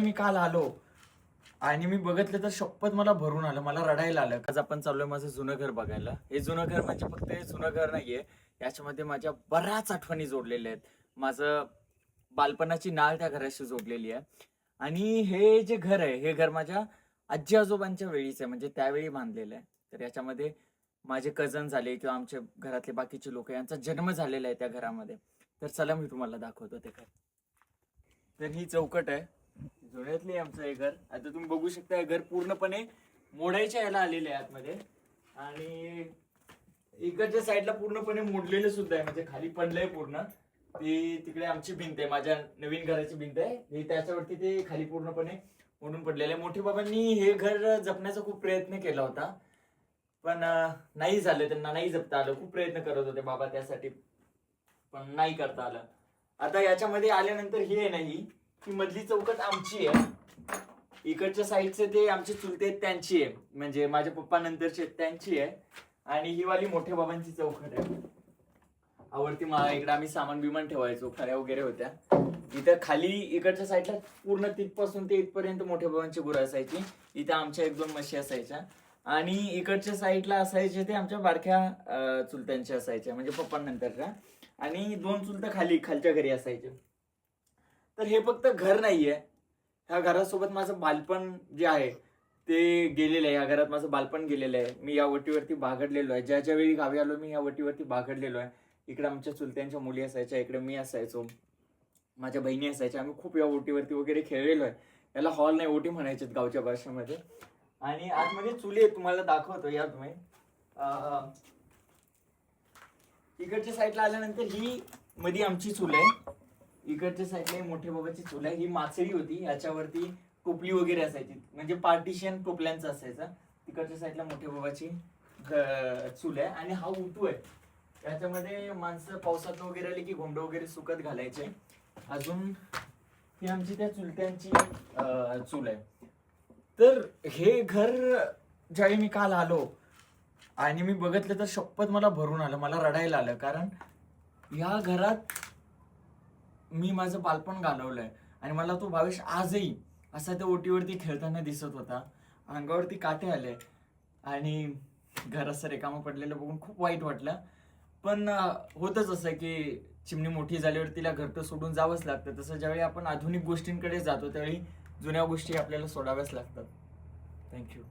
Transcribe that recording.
मी काल आलो आणि मी बघितलं तर शपथ मला भरून आलं, मला रडायला आलं. आज आपण चाललोय माझं जुनं घर बघायला. हे जुनं घर म्हणजे फक्त हे जुनं घर नाहीये, याच्यामध्ये माझ्या बऱ्याच आठवणी जोडलेल्या आहेत. माझं बालपणाची नाळ त्या घराशी जोडलेली आहे. आणि हे जे घर आहे, हे घर माझ्या आजी आजोबांच्या वेळीच आहे, म्हणजे त्यावेळी बांधलेलं आहे. तर याच्यामध्ये माझे कझन झाले किंवा आमच्या घरातले बाकीचे लोक, यांचा जन्म झालेला आहे त्या घरामध्ये. तर चला मी तुम्हाला दाखवतो ते घर. तर ही चौकट आहे, जुन्यातली आमचं हे घर. आता तुम्ही बघू शकता, हे घर पूर्णपणे मोडायच्या याला आलेले आहे आतमध्ये. आणि इकडच्या साईडला पूर्णपणे मोडलेलं सुद्धा आहे, म्हणजे खाली पडलंय पूर्ण. ती तिकडे आमची भिंत आहे, माझ्या नवीन घराची भिंत आहे, हे त्याच्यावरती ते खाली पूर्णपणे मोडून पडलेलं आहे. मोठे बाबांनी हे घर जपण्याचा खूप प्रयत्न केला होता, पण नाही झालं, त्यांना नाही जपता आलं. खूप प्रयत्न करत होते बाबा त्यासाठी, पण नाही करता आलं. आता याच्यामध्ये आल्यानंतर ही नाही, ही मधली चौकट आमची आहे. इकडच्या साईडचे ते आमचे चुलते आहेत त्यांची आहे, म्हणजे माझ्या पप्पा नंतरचे त्यांची आहे. आणि ही वाली मोठ्या बाबांची चौकट आहे. आवडती इकडे आम्ही सामान बिमान ठेवायचो, खऱ्या वगैरे होत्या. इथं खाली इकडच्या साईडला पूर्ण तिथपासून ते इथपर्यंत मोठ्या बाबांची गुरं असायची. इथं आमच्या 1-2 म्हशी असायच्या. आणि इकडच्या साईडला असायचे ते आमच्या बारक्या चुलत्यांचे असायचे, म्हणजे पप्पांनंतरच्या. आणि 2 चुलतं खालच्या घरी असायचे. तर हे फक्त घर नाहीये, ह्या घरासोबत माझं बालपण जे आहे ते गेलेलं आहे. या घरात माझं बालपण गेलेलं आहे. मी या वटीवरती बागडलेलो आहे. ज्या वेळी गावी आलो मी या वटीवरती बागडलेलो आहे. इकडे आमच्या चुलत्यांच्या मुली असायच्या, इकडे मी असायचो, माझ्या बहिणी असायच्या. आम्ही खूप या ओटीवरती वगैरे खेळलेलो आहे. याला हॉल नाही, ओटी म्हणायचे गावच्या भाषेमध्ये. आणि आतमध्ये चुली आहे, तुम्हाला दाखवतो या तुम्ही. इकडच्या साईडला आल्यानंतर ही मध्ये आमची चूल आहे. इकडच्या साईडला मोठ्या बाबाची चूल आहे. ही माचळी होती, याच्यावरती टोपली वगैरे असायची, म्हणजे पार्टिशन टोपल्यांचं असायचं. तिकडच्या साईडला मोठ्या बाबाची चूल आहे. आणि हा उतू आहे, याच्यामध्ये माणसं पावसात वगैरे आली की घोंबड वगैरे सुकत घालायचे. अजून ही आमची त्या चुलत्यांची चूल आहे. तर हे घर ज्यावेळी मी काल आलो आणि मी बघितलं तर शपथ मला भरून आलं, मला रडायला आलं. कारण या घरात मी माझं बालपण घालवलंय आणि मला तो भावेश आजही असा त्या ओटीवरती खेळताना दिसत होता. अंगावरती काटे आले आणि घर असं रिकामं पडलेलं बघून खूप वाईट वाटलं. पण होतच असं की चिमणी मोठी झाल्यावर तिला घरटं सोडून जावंच लागतं. तसं ज्यावेळी आपण आधुनिक गोष्टींकडे जातो त्यावेळी जुन्या गोष्टी आपल्याला सोडाव्याच लागतात. थँक्यू.